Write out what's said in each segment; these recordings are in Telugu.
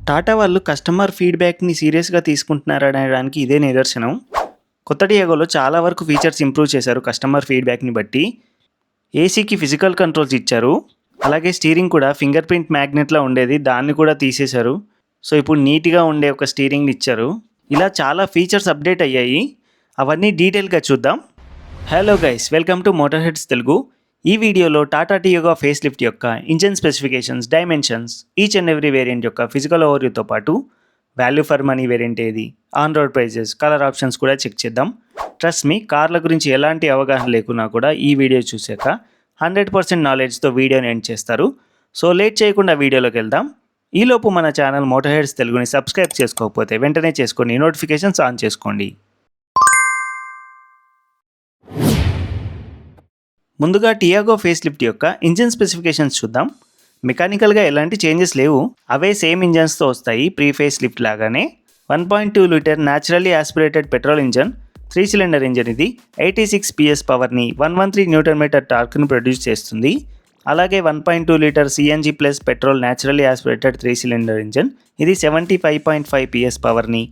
టాటా వాళ్ళు కస్టమర్ ఫీడ్‌బ్యాక్‌ని సీరియస్‌గా తీసుకుంటున్నారనడానికి ఇదే నిదర్శనం. కొత్త టియాగోలో చాలా వరకు ఫీచర్స్ ఇంప్రూవ్ చేశారు కస్టమర్ ఫీడ్‌బ్యాక్‌ని బట్టి. ఏసీకి ఫిజికల్ కంట్రోల్స్ ఇచ్చారు. అలాగే స్టీరింగ్ కూడా ఫింగర్ ప్రింట్ మ్యాగ్నెట్‌లా ఉండేది. దాన్ని కూడా తీసేశారు. సో, ఇప్పుడు నీట్‌గా ఉండే ఒక స్టీరింగ్‌ని ఇచ్చారు. ఇలా చాలా ఫీచర్స్ అప్డేట్ అయ్యాయి. అవన్నీ డీటెయిల్‌గా చూద్దాం. Hello guys, welcome to Motor Heads Telugu. ఈ వీడియోలో టాటా టియాగో ఫేస్ లిఫ్ట్ యొక్క engine specifications, dimensions, each and every variant యొక్క ఫిజికల్ ఓవర్వ్యూతో పాటు వాల్యూ ఫర్ మనీ వేరియంట్ ఏది, on road prices, colour options కూడా చెక్ చేద్దాం. ట్రస్ట్ మీ, కార్ల గురించి ఎలాంటి అవగాహన లేకున్నా కూడా ఈ వీడియో చూశాక 100% నాలెడ్జ్తో వీడియోని ఎండ్ చేస్తారు. సో లేట్ చేయకుండా వీడియోలోకి వెళ్దాం. ఈలోపు మన ఛానల్ మోటార్ హెడ్స్ తెలుగుని సబ్స్క్రైబ్ చేసుకోకపోతే వెంటనే చేసుకొని నోటిఫికేషన్స్ ఆన్ చేసుకోండి. ముందుగా టియాగో ఫేస్ లిఫ్ట్ యొక్క ఇంజిన్ స్పెసిఫికేషన్స్ చూద్దాం. మెకానికల్గా ఎలాంటి చేంజెస్ లేవు, అవే సేమ్ ఇంజన్స్తో వస్తాయి ప్రీ ఫేస్ లిఫ్ట్ లాగానే. 1.2 litre naturally aspirated petrol engine, 3 cylinder engine. ఇది 86 PS పవర్ని, 113 న్యూటన్ మీటర్ టార్క్ని ప్రొడ్యూస్ చేస్తుంది. అలాగే 1.2 litre CNG plus petrol naturally aspirated 3 cylinder engine. ఇది 75.5 PS పవర్ని,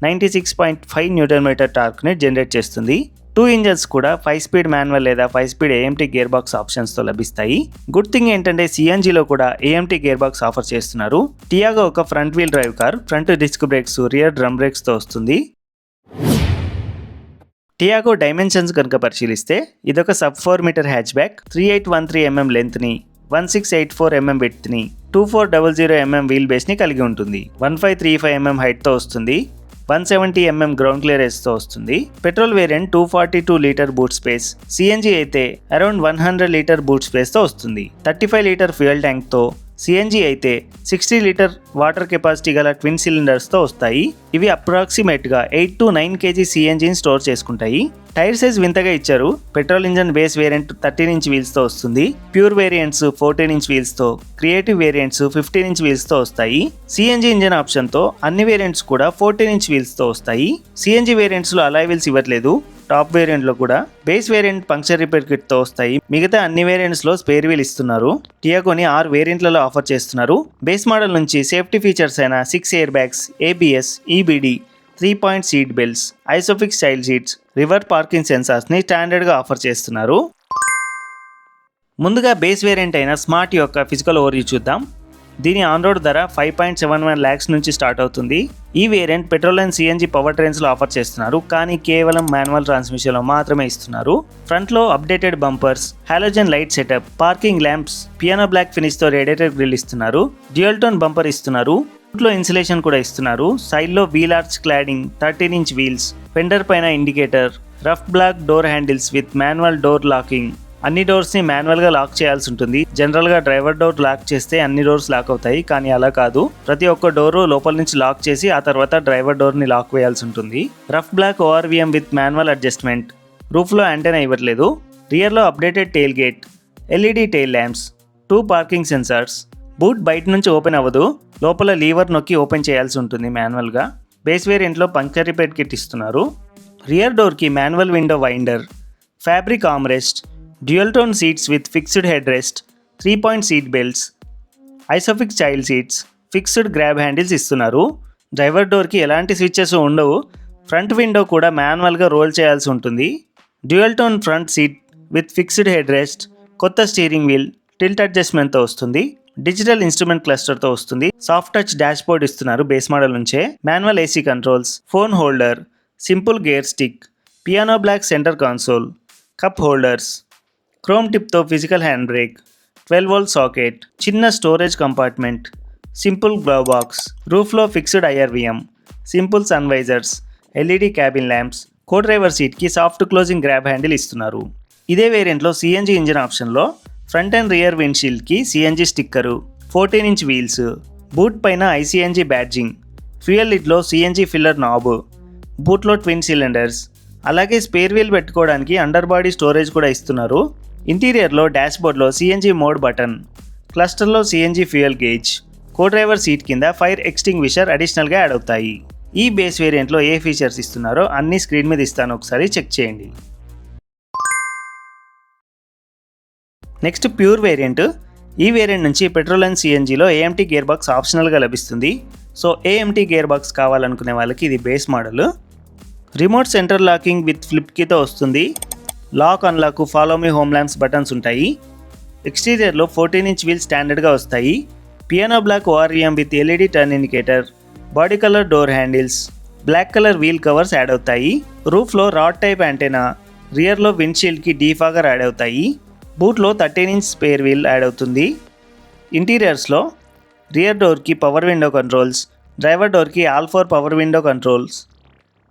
96.5 న్యూటన్ మీటర్ టార్క్ని జనరేట్ చేస్తుంది. 2 ఇంజన్స్ కూడా 5 స్పీడ్ మాన్యువల్ లేదా 5 స్పీడ్ ఏఎంటీ గేర్ బాక్స్ ఆప్షన్స్తో లభిస్తాయి. గుడ్ థింగ్ ఏంటంటే సిఎన్జిలో కూడా ఏఎంటీ గేర్ బాక్స్ ఆఫర్ చేస్తున్నారు. టియాగో ఒక front wheel drive car, front disc brakes, rear drum బ్రేక్స్తో వస్తుంది. టియాగో డైమెన్షన్స్ కనుక పరిశీలిస్తే ఇదొక sub 4 metre hatchback, 3813 mm లెంత్ని, 1684 mm విడ్త్ని, 2400 mm వీల్ బేస్ని కలిగి ఉంటుంది. 1535 mm హైట్తో వస్తుంది. 170 mm గ్రౌండ్ క్లియరెన్స్తో వస్తుంది. Petrol variant 242 litre boot space, CNG అయితే అరౌండ్ 100 లీటర్ బూట్ స్పేస్తో వస్తుంది. 35 లీటర్ ఫ్యూయల్ ట్యాంక్తో, సిఎన్జి అయితే 60 లీటర్ వాటర్ కెపాసిటీ గల ట్విన్ సిలిండర్స్తో వస్తాయి. ఇవి అప్రాక్సిమేట్గా 8 to 9 kg సిఎన్జిని స్టోర్ చేసుకుంటాయి. టైర్ సైజ్ వింతగా ఇచ్చారు. Petrol engine base variant 13 inch వీల్స్తో వస్తుంది. ప్యూర్ వేరియంట్స్ 14 ఇంచ్ వీల్స్తో, క్రియేటివ్ వేరియంట్స్ 15 ఇంచ్ వీల్స్తో వస్తాయి. సిఎన్జి ఇంజన్ ఆప్షన్తో అన్ని వేరియంట్స్ కూడా 14 ఇంచ్ వీల్స్తో వస్తాయి. సిఎన్జి వేరియంట్స్లో అలాయ్ వీల్స్ ఇవ్వట్లేదు. టాప్ వేరియంట్లో కూడా బేస్ వేరియంట్ పంక్చర్ రిపేర్ కిట్తో వస్తాయి. మిగతా అన్ని వేరియంట్స్లో స్పేర్ వీల్ ఇస్తున్నారు. టియాగోని 6 వేరియంట్లలో ఆఫర్ చేస్తున్నారు. బేస్ మోడల్ నుంచి సేఫ్టీ ఫీచర్స్ అయిన 6 air bags, ABS, EBD, 3-point seat belts, isofix child seats, reverse parking సెన్సార్స్ని స్టాండర్డ్గా ఆఫర్ చేస్తున్నారు. ముందుగా బేస్ వేరియంట్ అయిన స్మార్ట్ యొక్క ఫిజికల్ ఓవర్వ్యూ చూద్దాం. దీని ఆన్ రోడ్ ధర 5.71 lakhs నుంచి స్టార్ట్ అవుతుంది. ఈ variant petrol and CNG power ట్రైన్స్లో ఆఫర్ చేస్తున్నారు, కానీ కేవలం మాన్యువల్ ట్రాన్స్మిషన్లో మాత్రమే ఇస్తున్నారు. ఫ్రంట్లో updated bumpers, halogen light setup, parking lamps, piano black ఫినిష్తో రేడియేటర్ గ్రిల్ ఇస్తున్నారు. డ్యూయల్ టోన్ బంపర్ ఇస్తున్నారు. ఫ్రంట్లో ఇన్సులేషన్ కూడా ఇస్తున్నారు. సైడ్లో wheel arch cladding, 13 inch wheels, fender పైన indicator, rough black door handles with manual door locking. అన్ని డోర్స్ని మాన్యువల్గా లాక్ చేయాల్సి ఉంటుంది. జనరల్గా డ్రైవర్ డోర్ లాక్ చేస్తే అన్ని డోర్స్ లాక్ అవుతాయి, కానీ అలా కాదు. ప్రతి ఒక్క డోరు లోపల నుంచి లాక్ చేసి ఆ తర్వాత డ్రైవర్ డోర్ని లాక్ వేయాల్సి ఉంటుంది. Rough black ORVM with manual adjustment. రూఫ్లో యాంటెనా ఇవ్వట్లేదు. రియర్లో updated tail gate, LED tail lamps, 2 parking sensors. Boot బయట నుంచి ఓపెన్ అవ్వదు, లోపల లీవర్ నొక్కి ఓపెన్ చేయాల్సి ఉంటుంది మాన్యువల్గా. బేస్ వేరియంట్లో పంక్చర్ రిపేర్ కిట్ ఇస్తున్నారు. రియర్ డోర్కి manual window winder, fabric armrest, dual tone seats with fixed head rest, 3-point seat belts, isofix child seats, fixed grab handles ఇస్తున్నారు. డ్రైవర్ డోర్కి ఎలాంటి స్విచ్చెస్ ఉండవు. ఫ్రంట్ విండో కూడా మాన్యువల్గా రోల్ చేయాల్సి ఉంటుంది. Dual tone front seat with fixed head rest, కొత్త స్టీరింగ్ వీల్, టిల్ట్ అడ్జస్ట్మెంట్తో వస్తుంది. డిజిటల్ ఇన్స్ట్రుమెంట్ క్లస్టర్తో వస్తుంది. సాఫ్ట్ టచ్ డాష్ బోర్డ్ ఇస్తున్నారు బేస్ మోడల్ నుంచే. Manual AC controls, phone holder, simple gear stick, piano black centre console, cup holders, chrome టిప్తో physical hand brake, 12V socket, చిన్న storage compartment, simple glove box, రూఫ్లో fixed IRVM, simple sun visors, LED cabin lamps. Co driver సీట్కి సాఫ్ట్ క్లోజింగ్ గ్రాబ్ హ్యాండిల్ ఇస్తున్నారు. ఇదే వేరియంట్లో సిఎన్జి ఇంజిన్ ఆప్షన్లో ఫ్రంట్ అండ్ రియర్ విండ్షీల్డ్కి CNG sticker, 14 inch wheels, boot పైన ఐసిఎన్జి బ్యాడ్జింగ్, ఫ్యూయల్ లిడ్లో సిఎన్జి ఫిల్లర్ నాబ్, బూట్లో ట్విన్ సిలిండర్స్. అలాగే స్పేర్ వీల్ పెట్టుకోవడానికి అండర్ బాడీ స్టోరేజ్ కూడా ఇస్తున్నారు. ఇంటీరియర్లో డాష్ బోర్డ్లో సిఎన్జి మోడ్ బటన్, క్లస్టర్లో CNG fuel gauge, co driver seat కింద ఫైర్ ఎక్స్టింగ్విషర్ అడిషనల్గా యాడ్ అవుతాయి. ఈ బేస్ వేరియంట్లో ఏ ఫీచర్స్ ఇస్తున్నారో అన్ని స్క్రీన్ మీద ఇస్తాను, ఒకసారి చెక్ చేయండి. Next pure variant. ఈ వేరియంట్ నుంచి పెట్రోల్ అండ్ సిఎన్జిలో ఏఎంటీ గేర్ బాక్స్ ఆప్షనల్గా లభిస్తుంది. సో ఏఎంటీ గేర్ బాక్స్ కావాలనుకునే వాళ్ళకి ఇది base model. Remote centre locking with flip కీతో వస్తుంది. Lock unlock, follow me home lamps buttons ఉంటాయి. ఎక్స్టీరియర్లో 14-inch వీల్ స్టాండర్డ్గా వస్తాయి. Piano black ORVM with LED turn indicator, body colour door handles, black colour wheel covers add అవుతాయి. రూఫ్లో రాడ్ టైప్ యాంటెనా, రియర్లో విండ్షీల్డ్కి డీఫాగర్ యాడ్ అవుతాయి. బూట్లో 13-inch స్పేర్ వీల్ యాడ్ అవుతుంది. ఇంటీరియర్స్లో రియర్ డోర్కి పవర్ విండో కంట్రోల్స్, డ్రైవర్ డోర్కి all power window controls,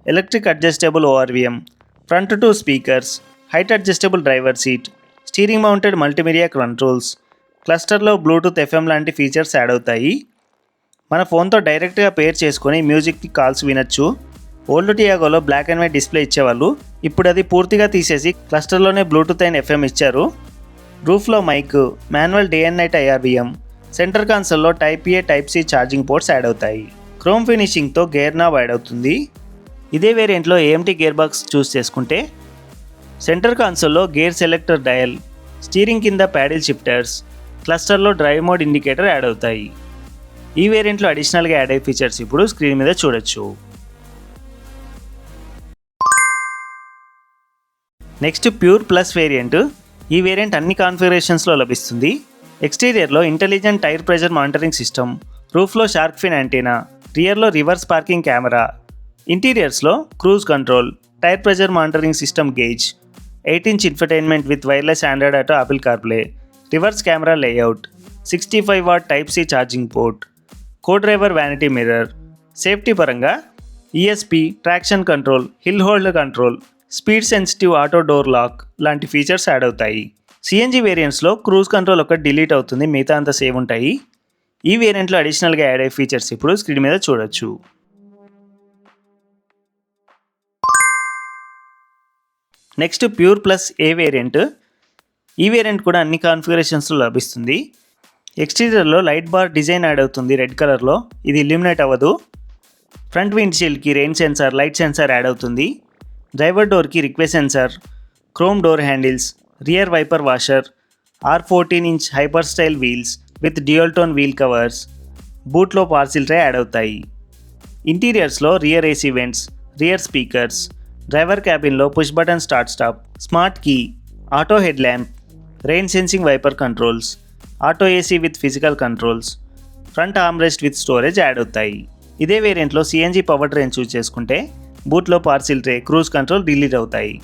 electric adjustable ORVM, front 2 speakers, height adjustable driver seat, steering mounted multimedia controls, క్లస్టర్లో బ్లూటూత్ ఎఫ్ఎం లాంటి ఫీచర్స్ యాడ్ అవుతాయి. మన ఫోన్తో డైరెక్ట్గా పేర్ చేసుకొని మ్యూజిక్కి కాల్స్ వినొచ్చు. ఓల్డ్ టియాగోలో బ్లాక్ అండ్ వైట్ డిస్ప్లే ఇచ్చేవాళ్ళు, ఇప్పుడు అది పూర్తిగా తీసేసి క్లస్టర్లోనే బ్లూటూత్ అండ్ ఎఫ్ఎం ఇచ్చారు. రూఫ్లో mic, manual day and night IRVM, centre కన్సోల్లో type A type C charging ports add అవుతాయి. క్రోమ్ ఫినిషింగ్తో గేర్ నాబ్ యాడ్ అవుతుంది. ఇదే వేరియంట్లో ఏఎంటీ గేర్ బాక్స్ చూస్ చేసుకుంటే సెంటర్ కన్సోల్లో గేర్ సెలెక్టర్ డయల్, స్టీరింగ్ కింద ప్యాడిల్ షిఫ్టర్స్, క్లస్టర్లో డ్రైవ్ మోడ్ ఇండికేటర్ యాడ్ అవుతాయి. ఈ వేరియంట్లో అడిషనల్గా యాడ్ అయ్యే ఫీచర్స్ ఇప్పుడు స్క్రీన్ మీద చూడొచ్చు. Next pure plus variant. ఈ వేరియంట్ అన్ని కాన్ఫిగరేషన్స్లో లభిస్తుంది. ఎక్స్టీరియర్లో intelligent tyre pressure monitoring system, రూఫ్లో షార్క్ ఫిన్ యాంటీనా, రియర్లో రివర్స్ పార్కింగ్ కెమెరా, ఇంటీరియర్స్లో cruise control, tyre pressure monitoring system gauge, 8-inch infotainment with wireless Android auto Apple CarPlay, reverse camera layout, 65W type C charging port, co driver vanity mirror. Safety పరంగా ESP, traction control, hill hold control, speed sensitive auto door lock లాంటి ఫీచర్స్ యాడ్ అవుతాయి. సిఎన్జి వేరియంట్స్లో క్రూజ్ కంట్రోల్ ఒకటి డిలీట్ అవుతుంది, మిగతా అంతా సేవ్ ఉంటాయి. ఈ వేరియంట్లో అడిషనల్గా యాడ్ అయ్యే ఫీచర్స్ ఇప్పుడు స్క్రీన్ మీద చూడొచ్చు. Next pure plus A variant. ఈ వేరియంట్ కూడా అన్ని కాన్ఫిగరేషన్స్లో లభిస్తుంది. ఎక్స్టీరియర్లో లైట్ బార్ డిజైన్ యాడ్ అవుతుంది రెడ్ కలర్లో, ఇది ఇల్యూమినేట్ అవ్వదు. ఫ్రంట్ విండ్షీల్డ్కి rain sensor, light sensor add అవుతుంది. డ్రైవర్ డోర్కి request sensor, chrome door handles, rear wiper washer, R14-inch hyper style wheels with dual tone wheel covers, బూట్లో పార్సిల్ ట్రే యాడ్ అవుతాయి. ఇంటీరియర్స్లో rear AC vents, rear speakers, driver క్యాబిన్లో push button start stop, smart key, auto head lamp, rain sensing wiper controls, auto AC with physical controls, front armrest with storage add అవుతాయి. ఇదే వేరియంట్లో సిఎన్జి పవర్ ట్రైన్ చూస్ చేసుకుంటే బూట్లో parcel tray, cruise control delete అవుతాయి.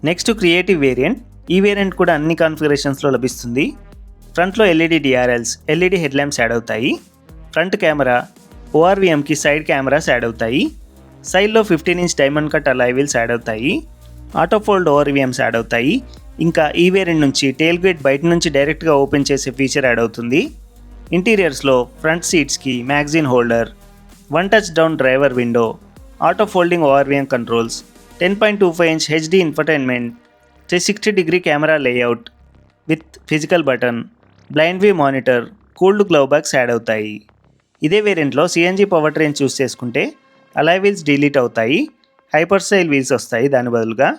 Next creative variant. ఈ వేరియంట్ కూడా అన్ని కాన్ఫిగరేషన్స్లో లభిస్తుంది. ఫ్రంట్లో LED DRLs, LED head lamps add అవుతాయి. ఫ్రంట్ కెమెరా, ఓఆర్విఎంకి సైడ్ కెమెరాస్ యాడ్ అవుతాయి. సైడ్లో 15-inch diamond cut alloy wheels add అవుతాయి. ఆటో ఫోల్డ్ ఓఆర్విఎంస్ యాడ్ అవుతాయి. ఇంకా ఈ వేరియంట్ నుంచి టెయిల్ గేట్ బయట నుంచి డైరెక్ట్గా ఓపెన్ చేసే ఫీచర్ యాడ్ అవుతుంది. ఇంటీరియర్స్లో ఫ్రంట్ సీట్స్కి magazine holder, 1 touch down driver window, auto folding ORVM controls, 10.25-inch HD infotainment, 360-degree camera layout with physical button, blind view monitor, cooled glove box add అవుతాయి. ఇదే వేరియంట్లో సిఎన్జి పవర్ ట్రైన్ చూస్ చేసుకుంటే అలాయ్ వీల్స్ డిలీట్ అవుతాయి, హైపర్ స్టైల్ వీల్స్ వస్తాయి దాని బదులుగా.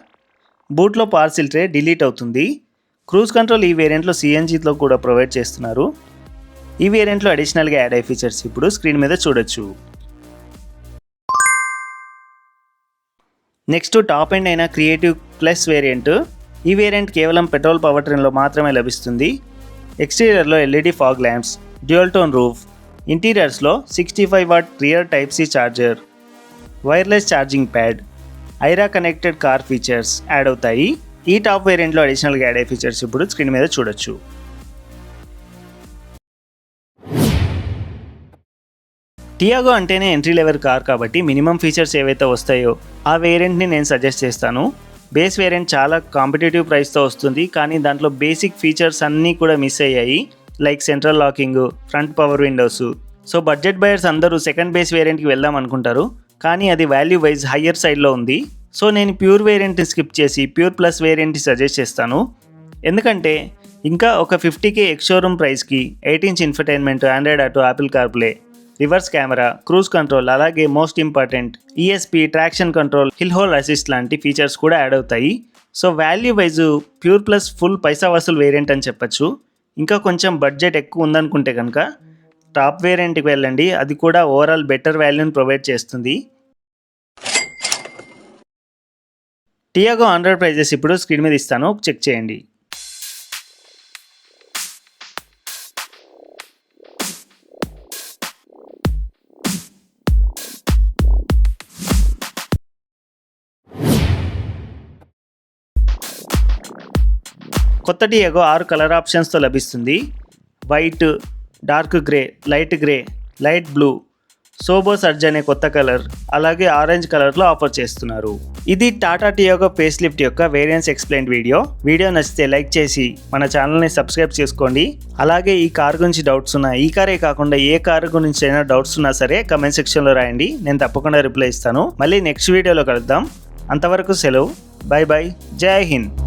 బూట్లో పార్సిల్ ట్రే డిలీట్ అవుతుంది. క్రూజ్ కంట్రోల్ ఈ వేరియంట్లో సిఎన్జిలో కూడా ప్రొవైడ్ చేస్తున్నారు. ఈ వేరియంట్లో అడిషనల్గా యాడ్ అయ్యే ఫీచర్స్ ఇప్పుడు స్క్రీన్ మీద చూడొచ్చు. నెక్స్ట్ టాప్ ఎండ్ అయిన క్రియేటివ్ ప్లస్ వేరియంట్. ఈ వేరియంట్ కేవలం పెట్రోల్ పవర్ ట్రైన్లో మాత్రమే లభిస్తుంది. ఎక్స్టీరియర్లో LED fog lamps, dual tone roof, ఇంటీరియర్స్లో 65W rear type C charger, wireless charging pad, iRA connected car features add అవుతాయి. ఈ టాప్ వేరియంట్లో అడిషనల్గా యాడ్ అయ్యే ఫీచర్స్ ఇప్పుడు స్క్రీన్ మీద చూడొచ్చు. టియాగో అంటేనే ఎంట్రీ లెవెల్ కార్ కాబట్టి మినిమం ఫీచర్స్ ఏవైతే వస్తాయో ఆ వేరియంట్ని నేను సజెస్ట్ చేస్తాను. బేస్ వేరియంట్ చాలా కాంపిటేటివ్ ప్రైస్తో వస్తుంది, కానీ దాంట్లో బేసిక్ ఫీచర్స్ అన్నీ కూడా మిస్ అయ్యాయి. Like central locking, front power Windows. So budget buyers అందరూ సెకండ్ బేస్ వేరియంట్కి వెళ్దాం అనుకుంటారు, కానీ అది వాల్యూ వైజ్ హయ్యర్ సైడ్లో ఉంది. సో నేను ప్యూర్ వేరియంట్ని స్కిప్ చేసి ప్యూర్ ప్లస్ వేరియంట్ని సజెస్ట్ చేస్తాను. ఎందుకంటే ఇంకా ఒక 50K ఎక్స్ షోరూమ్ ప్రైస్కి 8-inch infotainment, Android auto, Apple CarPlay, reverse camera, cruise control, అలాగే most important ESP, traction control, hill hold assist లాంటి ఫీచర్స్ కూడా యాడ్ అవుతాయి. So value wise pure plus full paisa వసూలు వేరియంట్ అని చెప్పొచ్చు. ఇంకా కొంచెం బడ్జెట్ ఎక్కువ ఉందనుకుంటే కనుక టాప్ వేరియంట్కి వెళ్ళండి, అది కూడా ఓవరాల్ బెటర్ వాల్యూని ప్రొవైడ్ చేస్తుంది. టియాగో ఆన్-రోడ్ ప్రైజెస్ ఇప్పుడు స్క్రీన్ మీద ఇస్తాను, చెక్ చేయండి. కొత్త టియాగో 6 కలర్ ఆప్షన్స్తో లభిస్తుంది. White, dark grey, light grey, light blue, సోబో సర్జ్ అనే కొత్త కలర్, అలాగే ఆరెంజ్ కలర్లో ఆఫర్ చేస్తున్నారు. ఇది టాటా టియాగో ఫేస్ లిఫ్ట్ యొక్క వేరియంట్స్ ఎక్స్ప్లెయిన్ వీడియో నచ్చితే లైక్ చేసి మన ఛానల్ని సబ్స్క్రైబ్ చేసుకోండి. అలాగే ఈ కార్ గురించి డౌట్స్ ఉన్నా, ఈ కారే కాకుండా ఏ కార్ గురించి అయినా డౌట్స్ ఉన్నా సరే కమెంట్ సెక్షన్లో రాయండి, నేను తప్పకుండా రిప్లై ఇస్తాను. మళ్ళీ నెక్స్ట్ వీడియోలో కలుద్దాం. అంతవరకు సెలవు, బై బై, జై హింద్.